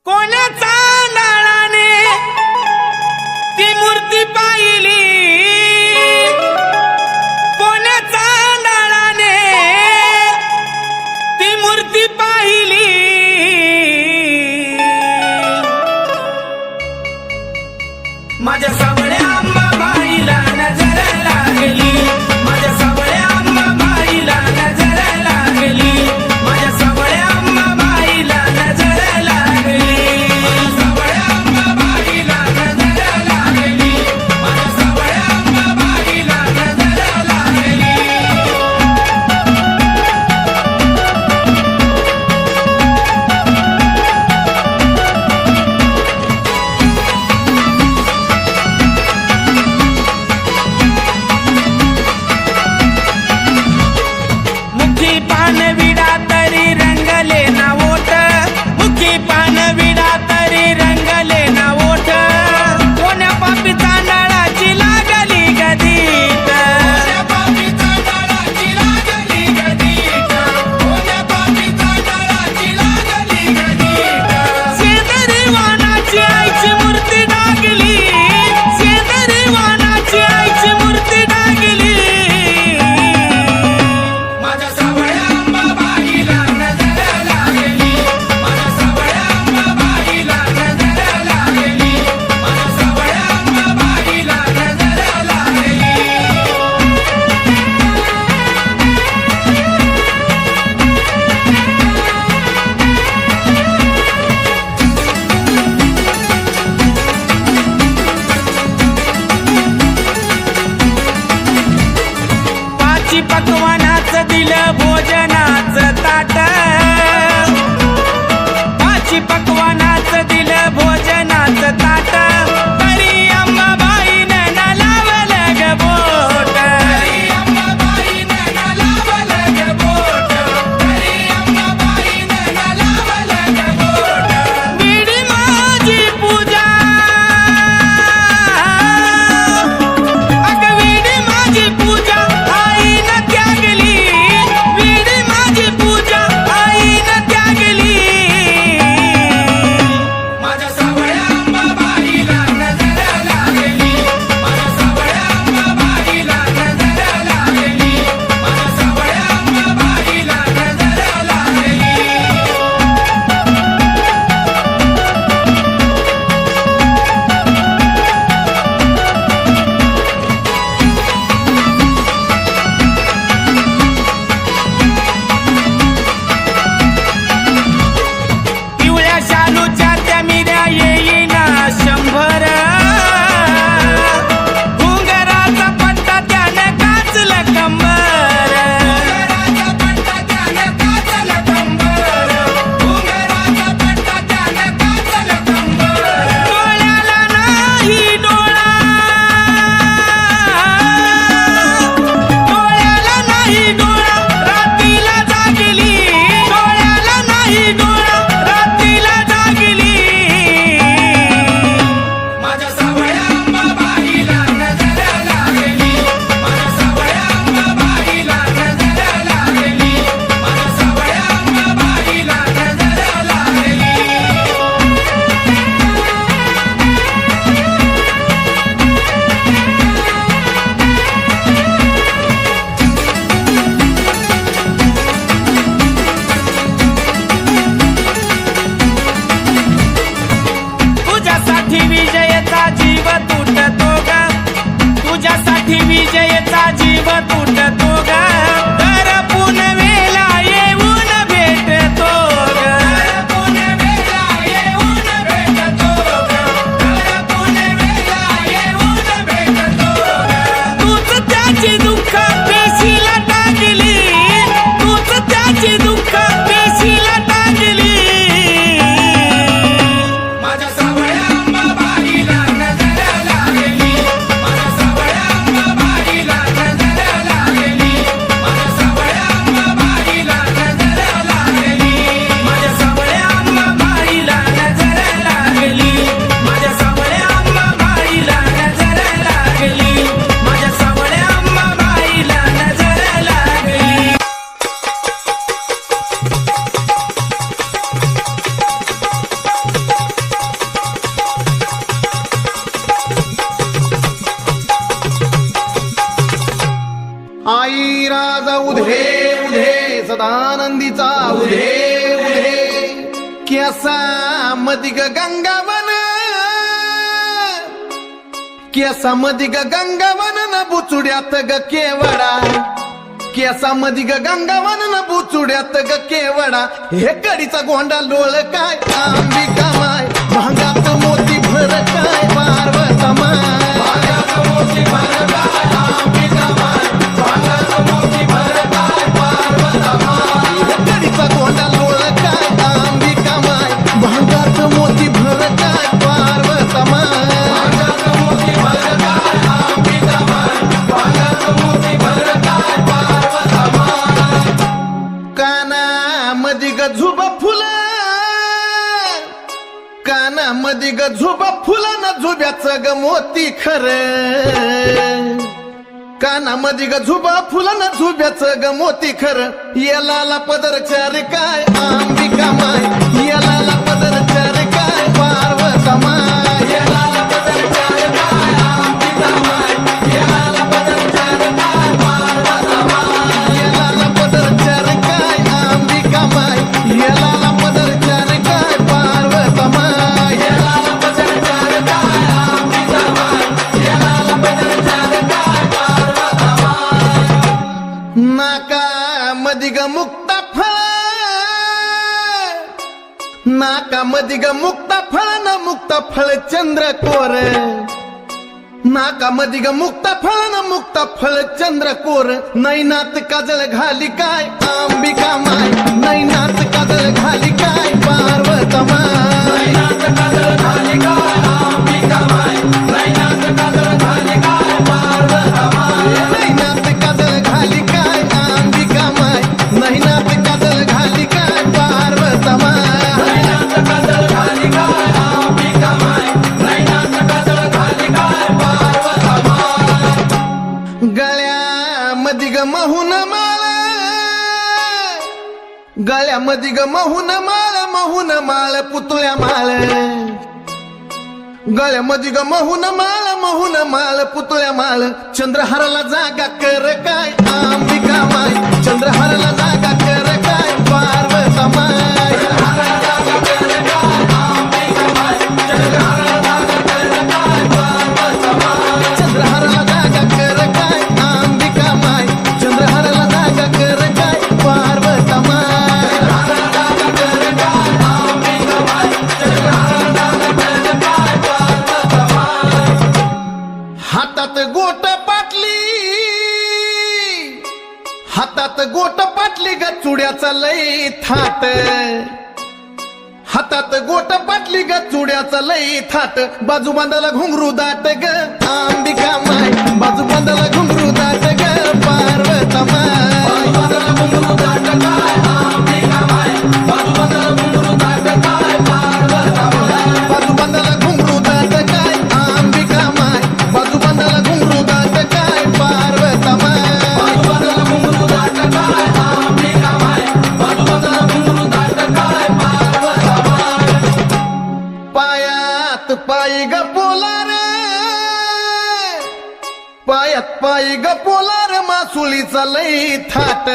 कोणाचा नाळाने ती मूर्ती पाहिली, कोणाचा नाळाने ती मूर्ती पाहिली, माझ्या सावळ्या अंबाबाईला नजर लागली, माझ्या सावळ्या अंबाबाईला नजर लागली, माझ्या सावळ्या अंबाबाईला नजर लागली, माझ्या सावळ्या अंबाबाईला नजर लागली, माझ्या सावळ्या अंबाबाईला नजर लागली. मुखी पान विडा तरी रंगले ना ओठ, मुखी पान विडा तरी रंगले ना ओठ, कोण्या पापीचा नळाची लागली गदीत, कोण्या पापीचा नळाची लागली गदीत, कोण्या पापीचा नळाची लागली गदीत. शेजारी वाणाची आईची मूर्ती डागली, शेजारी वाणाची आईची मूर्ती डागली, माझ्या सावळ्या अंबाबाईला नजर लागली, माझ्या सावळ्या अंबाबाईला नजर लागली, माझ्या सावळ्या अंबाबाईला नजर लागली. पाची पकवानाचं दिलं भोजनाचं ताट, पाची पकवानाचं दिलं भोजनाचं ताट, तरी अंबाबाईनं न लावलं ग बोट, तरी अंबाबाईनं न लावलं ग बोट, तरी अंबाबाईनं न लावलं ग बोट. विडी माझी पूजा, अगं विडी माझी पूजा आईनं त्यागली, विडी माझी पूजा आईनं त्यागली, माझ्या सावळ्या अंबाबाईला नजर लागली, माझ्या सावळ्या अंबाबाईला नजर लागली, माझ्या सावळ्या अंबाबाईला नजर लागली. पिवळ्या शालूच्या त्या मिऱ्या येईना 100, घुंगराचा पट्टा त्यानं काचलं कंबर, घुंगराचा पट्टा त्यानं काचलं कंबर, घुंगराचा पट्टा त्यानं काचलं कंबर. डोळ्याला नाही डोळा, डोळ्याला नाही डोळा रात्रीला जागली, डोळ्याला नाही डोळा रात्रीला जागली, माझ्या सावळ्या अंबाबाईला नजर लागली, माझ्या सावळ्या अंबाबाईला नजर लागली, माझ्या सावळ्या अंबाबाईला नजर लागली. तुझ्यासाठी विजयचा जीव तुटतो ग, तुझ्यासाठी विजयचा जीव तुटतो ग, तर पुनवेला येऊन भेटतो ग, तर पुनवेला येऊन भेटतो ग, तर पुनवेला येऊन भेटतो ग. तूच त्याची दुःख पेशीला टाकली, तूच त्याची दुःख पेशीला टाकली, माझ्या सावळ्या अंबाबाईला नजर लागली, माझ्या सावळ्या अंबाबाईला नजर लागली. केसा मदिग गंगावन केसा मदिग गंगावन न बुचुड्यात ग केवडा केसा मदिग गंगावन न बुचुड्यात ग केवडा हे कडीचा गोंडा लोळ काय अंबिका माय भांगात मोती भर काय पार्वता माय भांगात मोती भर काय अंबिका माय भांगात मोती भर काय पार्वता माय हे कडीचा गोंडा लोळ काय अंबिका माय भांगात मोती भर काय पार्वता माय भांगात मोती भर काय अंबिका माय भांगात मोती भर काय पार्वता माय काना मदिग झुबा फुलं काना मदिग झुबा फुलं न झुब्याचं ग मोती खरं काना मदिग झुबा फुलं न झुब्याचं ग मोती खरं याला पदर चार काय अंबिका माय याला पदर चार काय पार्वता माय याला पदर चार काय अंबिका माय याला पदर चार काय पार्वता माय याला पदर चार काय अंबिका माय याला पदर चार काय पार्वता माय याला पदर चार काय अंबिका माय याला पदर चार काय पार्वता माय नाका मदिग मुक्ता फळ नाका मदिग मुक्ता फळ न मुक्ता फळ चंद्र कोर नाका मदिग मुक्ता फळ न मुक्ता फळ चंद्र कोर नैनात काजळ घाली काय अंबिका माय नैनात काजळ घाली काय पार्वता माय नैनात काजळ घाली काय अंबिका माय नैनात काजळ घाली काय पार्वता माय नैनात काजळ घाली काय अंबिका माय नैनात काजळ घाली काय पार्वता माय नैनात काजळ घाली काय अंबिका माय नैनात काजळ घाली काय पार्वता माय गळ्यामध्ये ग महून माळ गळ्यामध्ये ग महून माळ पुतळ्या माळ गळ्यामध्ये ग महून माळ पुतळ्या माळ चंद्रहाराला जागा कर काय अंबिका माय चंद्रहाराला जागा कर काय पार्वता माय चंद्रहाराला जागा कर काय अंबिका माय चंद्रहाराला जागा कर काय पार्वता माय चंद्रहाराला जागा कर काय अंबिका माय चंद्रहाराला जागा कर काय पार्वता माय चंद्रहाराला जागा कर काय अंबिका माय चंद्रहाराला जागा कर काय पार्वता माय हातात गोट पाटली हातात गोट पाटली ग चुड्याचा लई थाट हातात गोट पाटली ग चुड्याचा लई थाट बाजू बांधाला घुंगरू दाट ग अंबिका माय बाजू बांधाला घुंगरू दाट ग पार्वता माय बाजू बांधाला घुंगरू दाट काय अंबिका माय बाजू बांधाला घुंगरू दाट काय पार्वता माय बाजू बांधाला घुंगरू दाट काय अंबिका माय बाजू बांधाला घुंगरू दाट काय पार्वता माय बाजू बांधाला घुंगरू दाट काय अंबिका माय बाजू बांधाला घुंगरू दाट काय पार्वता माय पायात पायी ग पोलार पायात पायी ग पोलार मासुलीचा लई थाट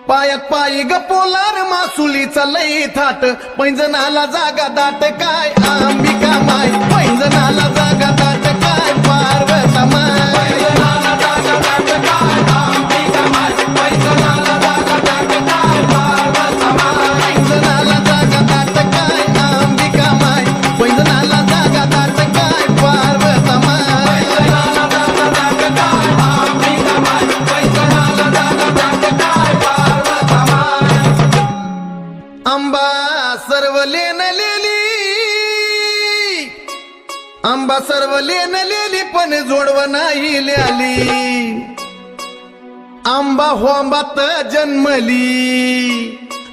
पायात पायी ग पोलार मासुलीचा लई थाट पैंजनाला जागा दाट काय अंबिका माय पैंजनाला जागा दाट काय पार्वता माय पैंजनाला जागा दाट काय अंबिका माय पैंजनाला जागा दाट काय पार्वता माय पैंजनाला जागा दाट काय अंबिका माय पैंजनाला जागा दाट काय पार्वता माय पैंजनाला जागा दाट काय अंबिका माय पैंजनाला जागा दाट काय पार्वता माय आंबा सर्व लेनलेली आंबा सर्व लेनलेली पण जोडव नाही ल्याली आंबा होंबात जन्मली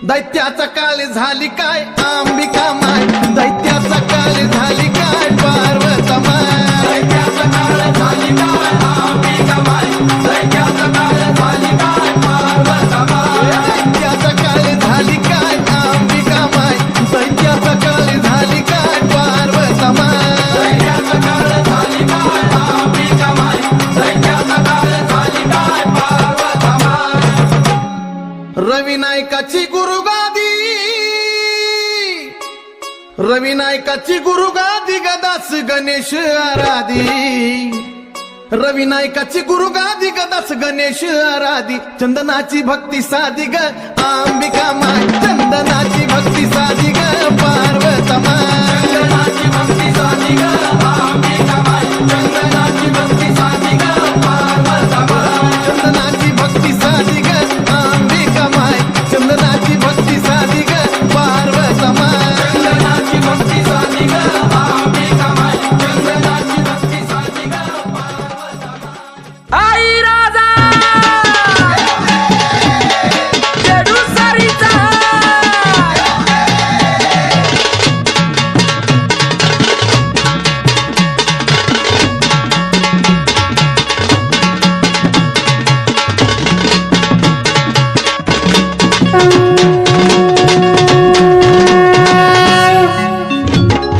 दैत्याचा काळ झाली काय अंबिका माय दैत्याचा काळ झाली काय पार्वता माय दैत्याचा काळ झाली काय अंबिका माय दैत्याचा काळ झाली काय पार्वता माय दैत्याचा काळ झाली काय अंबिका माय दैत्याचा काळ झाली काय पार्वता माय दैत्याचा काळ झाली काय अंबिका माय दैत्याचा काळ झाली काय पार्वता माय रवी नायकाची गुरुगादी रवी नायकाची गुरु गादी गदास गणेश आराधी रवी नायकाची गुरु गादी गदास गणेश आराधी चंदनाची भक्ती साधी ग अंबिका माय चंदनाची भक्ती साधी ग पार्वता माय चंदनाची भक्ती साधी ग अंबिका माय चंदनाची भक्ती साधी ग पार्वता माय चंदनाची भक्ती साधी ग अंबिका माय चंदनाची भक्ती साधी ग पार्वता माय चंदनाची भक्ती साधी ग अंबिका माय चंदनाची भक्ती साधी ग आई राजा जेडूसरीचा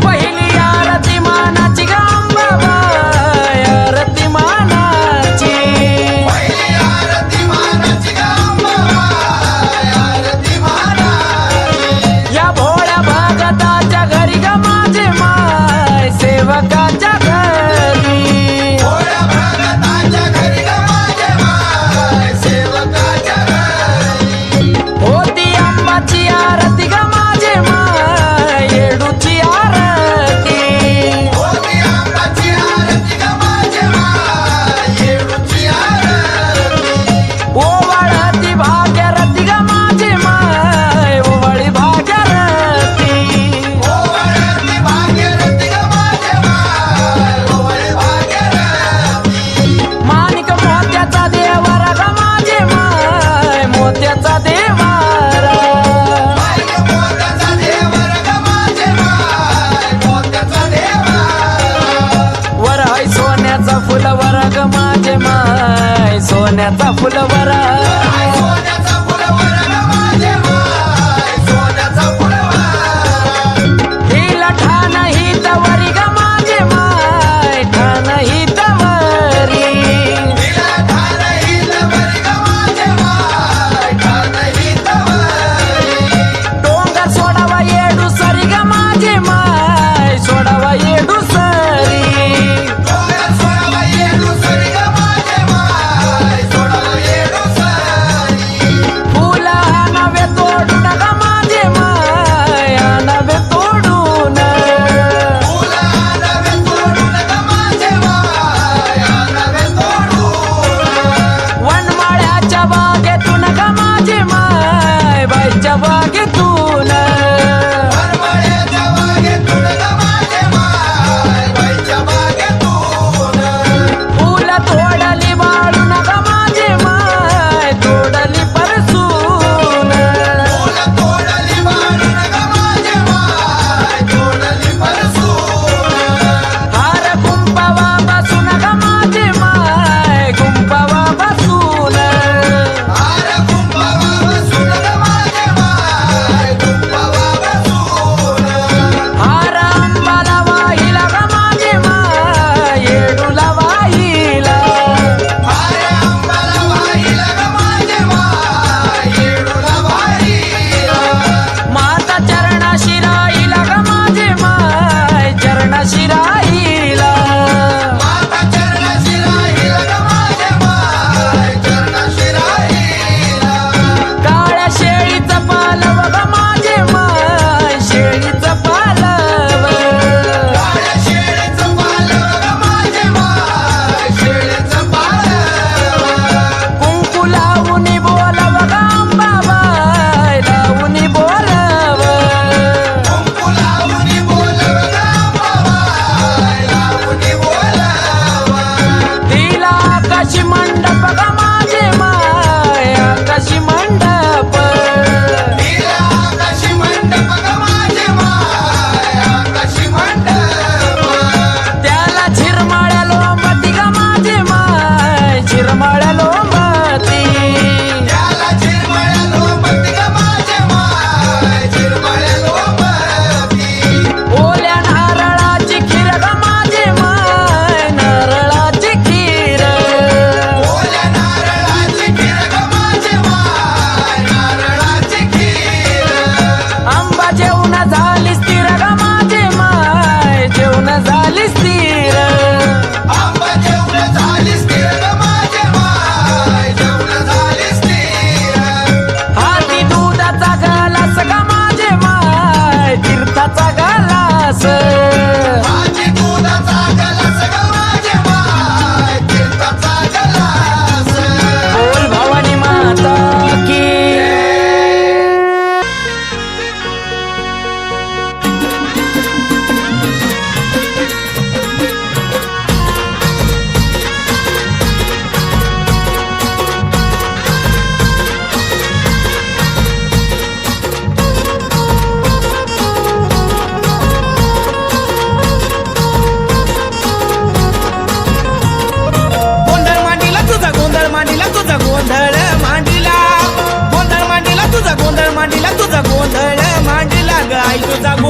पहिली आरती मानाची गांबाबाई आरती मानाची पहिली आरती मानाची गंगाबाई आरती मानाची या भोळ्या भागताच्या घरी ग माझे माय सेवकाच्या घरी भोळ्या भगताच्या घरी ग माझे माय सेवकाच्या घरी होती अंबाची आरती ग माझे माय येडूची आरती होती अंबाची आरती ग माझे माय येडूची आरती ओवाळती भाग्यरथी ग माझे माय ओवाळी भाग्यरथी ओवाळती भाग्यरथी ग माझे माय ओवाळी भाग्यरथी माणिक मोत्याचा देवारा ग माझे माय मोत्याचा देवारा माय मोत्याचा देवर ग माझे माय मोत्याचा देवर वर हाय सोन्याचा फुलवर ग माझे माय सोन्याचा फुलवर सोन्याचा फुलवर ग माझे माय सोन्याचा फुलवर हिला ठाण ही तवरी ग माझे माय ठाण ही तवरी तिला ठाण हिल बरी ग माझे माय ठाण हिल बरी डोंगर सोडावा येडू सरी ग माझे माय सोडावा येडू सरी डोंगर सोडावा येडू सरी ग माझे माय सोडावा येडू सरी फुला नवे तोडून ग माझे माय नवे तोडून फुला नवे तोडून ग माझे माय नवे तोडून वनमाळ्याच्या बागेतून ग माझे माय बाईच्या बागेतून वनमाळ्याच्या बागेतून ग माझे माय बाईच्या बागेतून फुल तोडली बाळून ग माझे माय तोडली परसून फुल तोडली बाळून ग माझे माय तोडली परसून हार कुंपावा बसून ग माझे माय कुंपावा बसून हार कुंभावा बसून ग माझे माय कुंभावा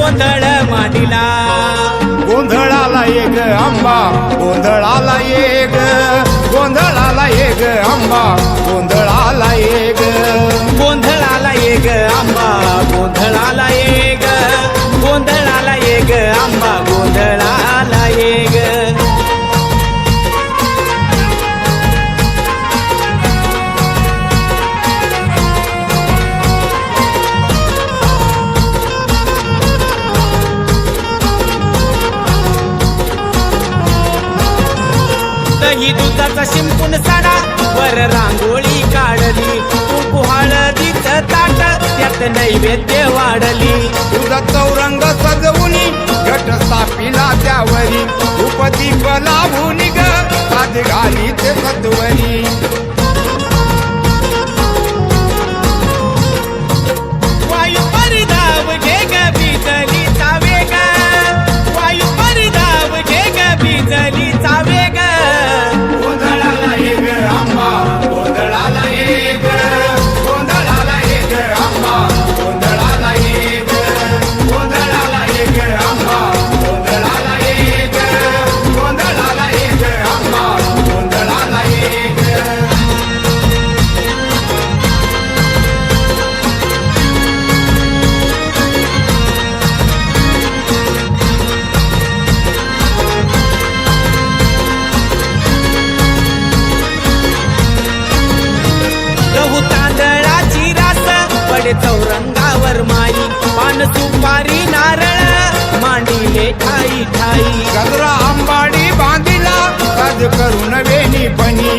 गोंधळ मांडिला. गोंधळाला एक आंबा गोंधळाला एक गोंधळाला एक आंबा गोंधळाला एक गोंधळाला एक आंबा गोंधळाला एक गोंधळाला एक आंबा गोंधळाला एक. दही दुधाचा शिंपून साडा वर रांगोळी काढली. कुंकू हळदीचं ताट त्यात नैवेद्य वाढली. तुझा चौरंग सजवुनी घट स्थापिला त्यावरी उपदीप लावून ग साध घाली ते सत्वरी. वायू परिधाव घे ग बिजलीचा वेग. वायू परिधाव घे ग बिजलीचा वेग. गोंधळाला एक आंबा गोंधळाला एक गोंधळाला एक आंबा गोंधळाला एक गोंधळाला एक आंबा गोंधळाला एक गोंधळाला एक आंबा गोंधळाला एक. गहू तांदळाची रास पडे चौरंगावर माई. पान सुपारी नारळ मांडिले ठाई ठाई. गजरा आंबाडी बांधिला साज करून वेणी पणी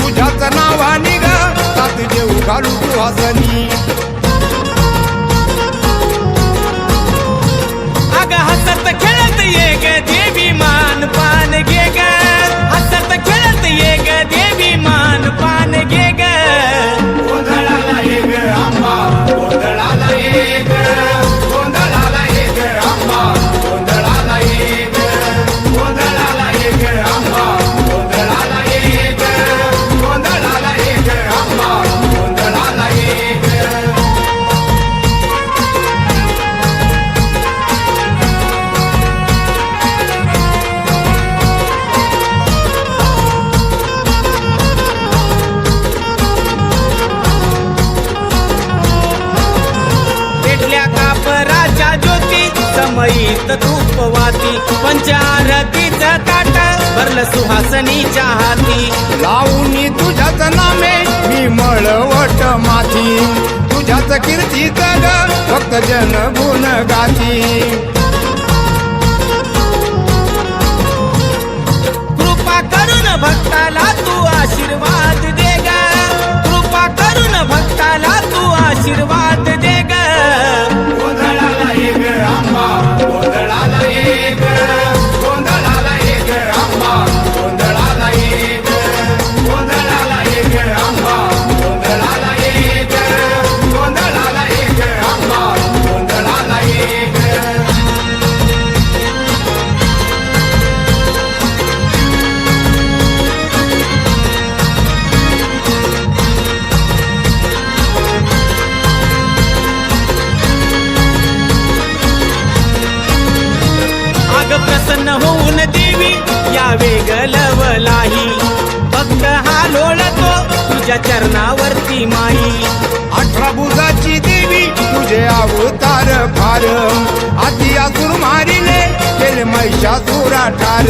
तुझ्याच नावानी ग सात जेऊ घालू तू हसनी. अग हसत खेळत ये ग देवी मान पान घे ग. हसत खेळत ये ग देवी मान पान घे ग. गोंधळाला एक आंबा गोंधळाला एक गोंधळाला एक आंबा गोंधळाला एक गोंधळाला एक आंबा गोंधळाला एक गोंधळाला एक आंबा गोंधळाला एक. पेटल्या कापराच्या ज्योती समयीत धूपवाती. पंचारतीचं ताट भरलं सुहासनीच्या हाती. लावूनी तुझ्याच नामे मी मळवट माथी तुझ्याच कीर्तीच ग भक्त जन गुण गाती. कृपा करून भक्ताला तू आशीर्वाद दे ग. कृपा करून भक्ताला तू आशीर्वाद दे ग. गोंधळाला एक आंबा गोंधळाला एक गोंधळाला एक आंबा गोंधळाला एक गोंधळाला एक आंबा गोंधळाला एक गोंधळाला एक आंबा गोंधळाला एक. अग प्रसन्न होऊन देवी या वेगलवलाही. भक्त हा लोळतो तुझ्या चरणावरती माई. 18 भुजाची देवी तुझे अवतार फार आधी असुर मारिले केले महिषासुरा ठार.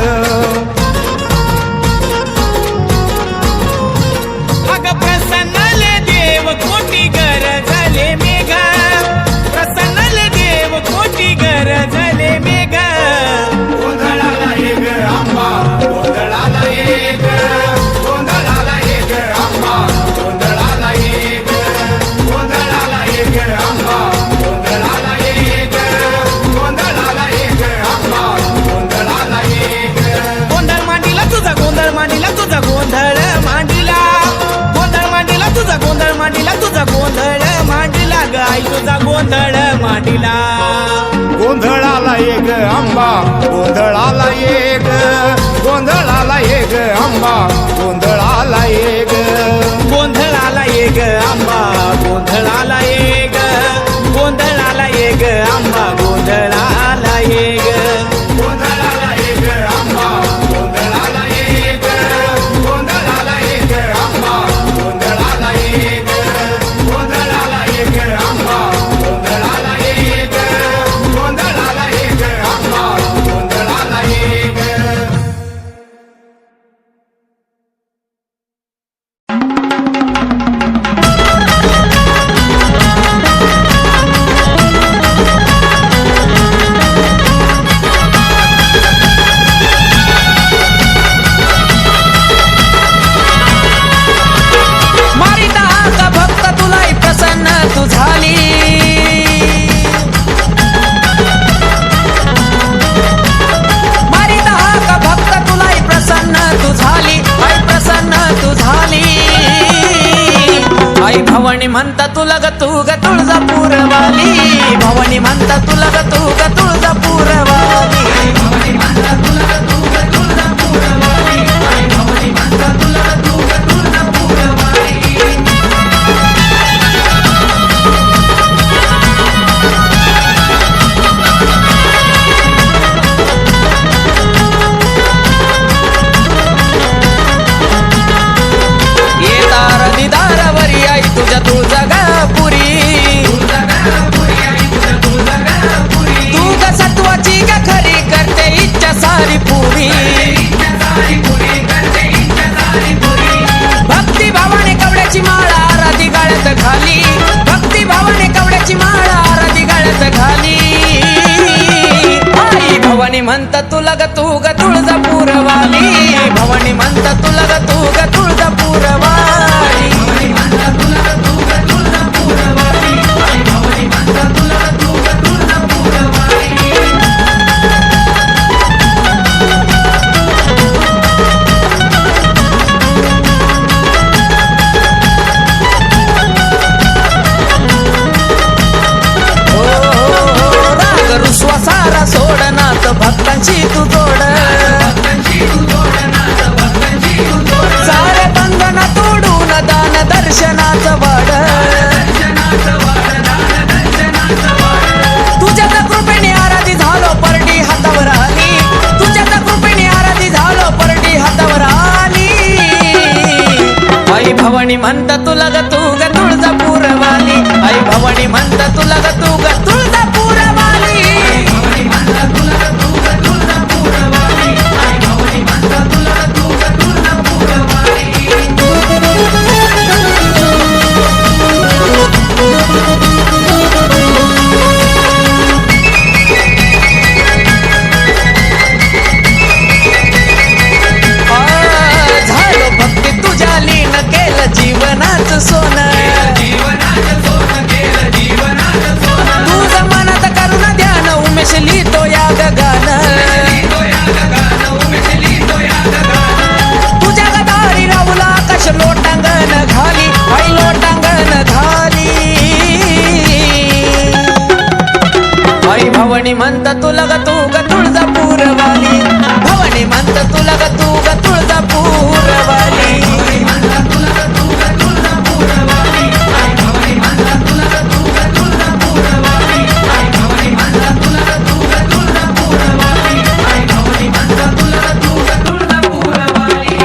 अग प्रसन्नले देव कोटी गरजले मेघ. प्रसन्नले देव कोटी गरजले मेघ. गोंधळाला एक आंबा गोंधळाला एक गोंधळाला एक आंबा गोंधळाला एक गोंधळाला एक आंबा गोंधळाला एक गोंधळाला एक आंबा गोंधळाला एक. गोंधळ मांडीला तुझा गोंधळ मांडीला तुझा गोंधळ मांडीला. गोंधळ मांडीला तुझा गोंधळ मांडीला तुझा गोंधळ मांडीला ग आई तुझा गोंधळ मांडीला. गोंधळाला एक आंबा गोंधळाला एक गोंधळाला एक आंबा गोंधळाला एक गोंधळाला एक आंबा गोंधळाला एक गोंधळाला एक आंबा गोंधळा ये ग गोंधळाला ये ग आंबा गोंधळाला ये ग गोंधळाला ये ग आंबा गोंधळाला ये ग गोंधळाला ये ग आंबा गोंधळाला ये ग गोंधळाला ये ग आंबा गोंधळाला ये ग मारिता का भक्त तुलाही प्रसन्न तू झाली मारिता का भक्त तुलाही प्रसन्न तू झाली आई प्रसन्न तू झाली आई भवानी म्हणता तुला ग तू ग तुळजापूरवाली भवानी म्हणता तुला ग तू ग तुळजापूरवाली भवानी म्हणता तुला ग तू ग तुळजापूरवाली आई भवानी म्हणता तुला ग तू ग तुळजापूरवाली येदार दिदारावरी आई तुझ्या तुळजापुरी तू ग सत्वाची ग खरी करते इच्छा सारी पुरी भक्ती भावाने कवड्याची माळा आराधी गाळ्यात घाली भक्ती भावाने कवड्याची माळा आराधी गाळ्यात घाली आई भवानी म्हणता तुला ग तू ग तुळजापूरवाली भवानी म्हणता तुला ग तू ग तुळजापूरवाली भवानी म्हणता तुला ग तू ग तुळजापूरवाली आई भवानी म्हणता तुला ग तू ग तुळजापूरवाली राग रुसवा सारा सोडनात भक्तांची तू जोड सारे बंधन तोडून दान दर्शनाचं वाड तुझ्या त्या कृपेने आराधी झालो परडी हातावर आली तुझ्या त्या कृपेने आराधी झालो परडी हातावर आली आई भवानी म्हणता तुला ग तू ग तुळजापूरवाली आई भवानी म्हणता तुला ग तू ग तुळजापूरवाली भवानी म्हणता तुला ग तू ग तुळजापूरवाली आई भवानी म्हणता तुला ग तू ग तुळजापूरवाली झालो भक्ती तुझ्या लीन केलं जीवनाचं सोनं तुझं मनात करून ध्यान उमेश लिहितो या गगान तुझ्या गदारी राहुला आकाश लोटांगण घाली आई लोटांगण घाली आई भवानी म्हणता तुला ग तू ग तुळजापूरवाली भवानी म्हणता तुला ग तू ग तुळजापूरवाली भवानी म्हणता तुला ग तू ग तुळजापूरवाली आई भवानी म्हणता तुला ग तू ग तुळजापूरवाली आई भवानी म्हणता तुला ग तू ग तुळजापूरवाली आई भवानी म्हणता तुला ग तू ग तुळजापूरवाली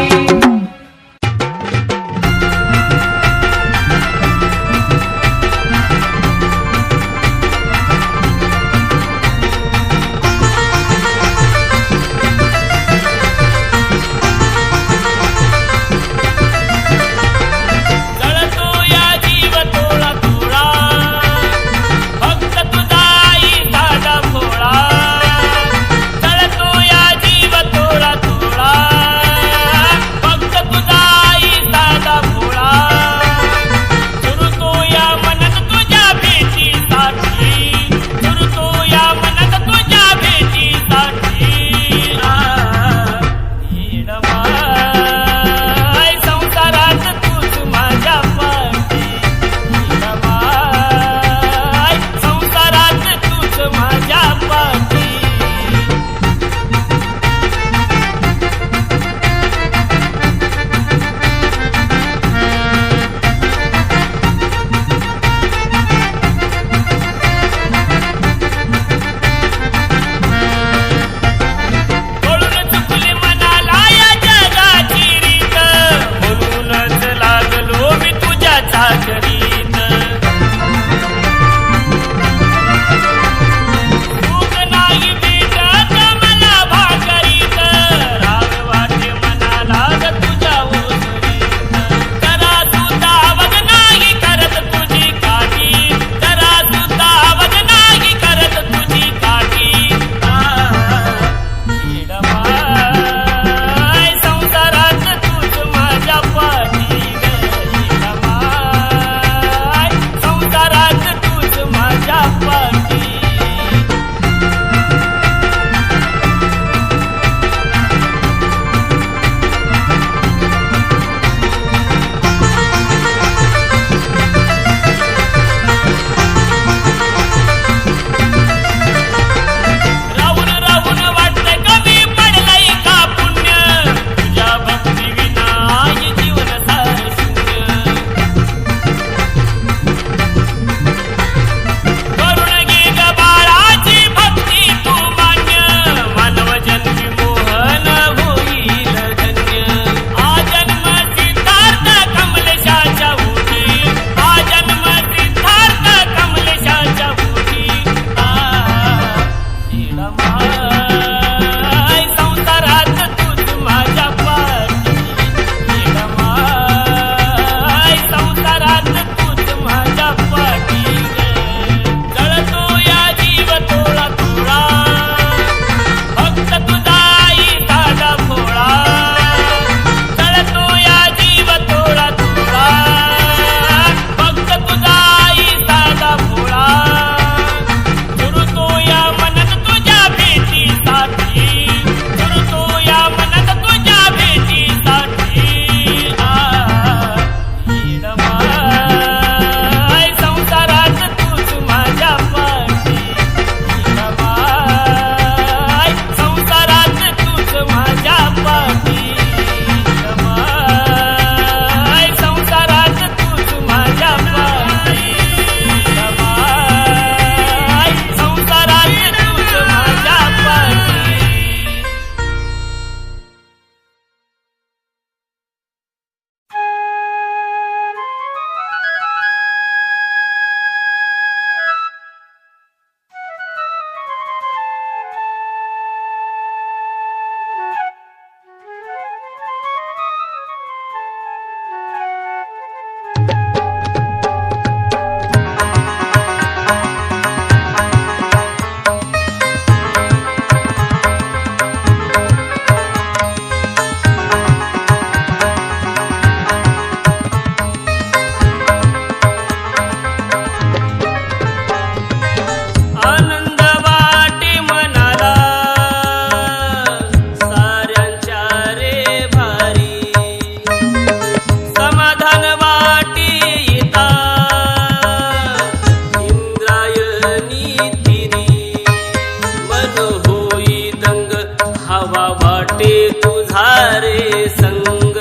वाटे तुझा रे संग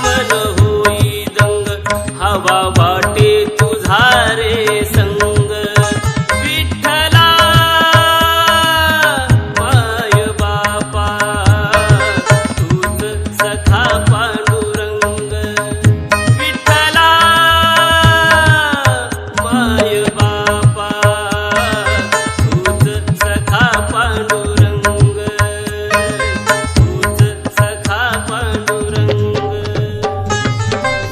मन होई दंग हवा वाटे तुझा रे संग विठ्ठला माय बापा तूच सखा पांडुरंग विठ्ठला माय बापा तूच सखा पांडुरंग तूच सखा पांडुरंग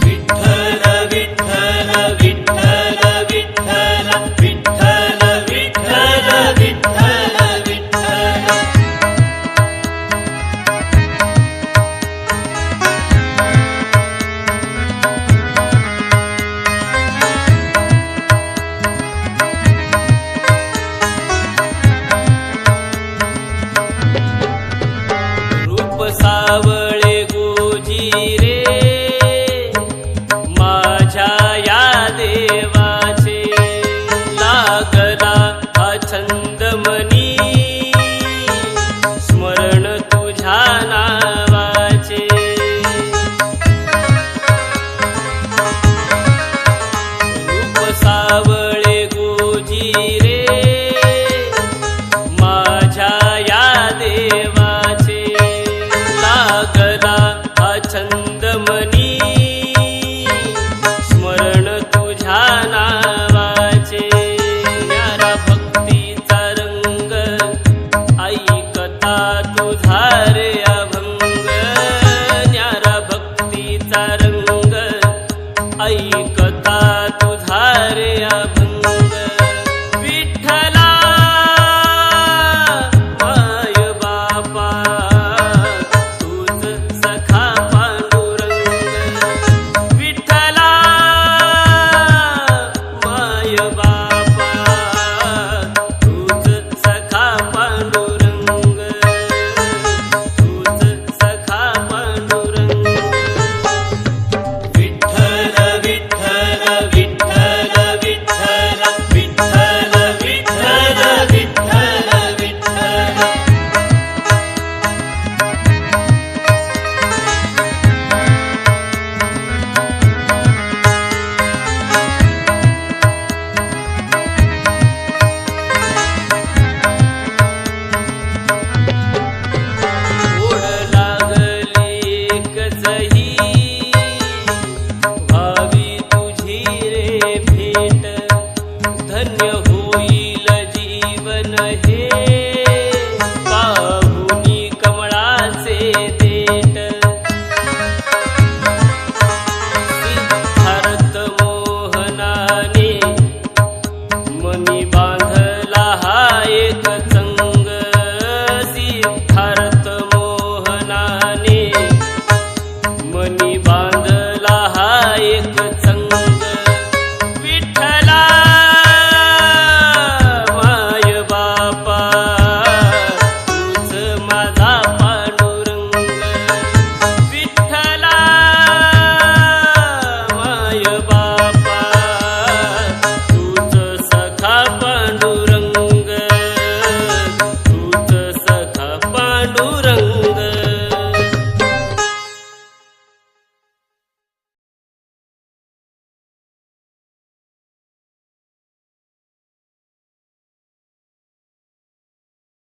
विठ्ठल विठ्ठल विठ्ठल विठ्ठल विठ्ठल विठ्ठल विठ्ठल विठ्ठल रूप सावळे गोजी रे माझ्या या देवाचे लागला हा छंद मनी स्मरण तुझ्या नावाचे रूप सावळे गोजी रे माझ्या या देवाचे लागला हा छंद मनी स्मरण तुझ्या नावाचे न्यारा भक्तीचा रंग ऐकता तुझा रे अभंग न्यारा भक्तीचा रंग ऐकता तुझा रे अभंग विठ्ठला माय बापा तूच सखा पांडुरंग विठ्ठला माय बापा तूच सखा पांडुरंग तूच सखा पांडुरंग विठ्ठल विठ्ठल विठ्ठल विठ्ठल विठ्ठल विठ्ठल विठ्ठल विठ्ठल ओढ लागली कसही भावी तुझी रे भेट धन्य होईल जीवन हे पाहुनी कमळाचे देठ सिद्धार्थ मोहनाने मनी बांधला हा एक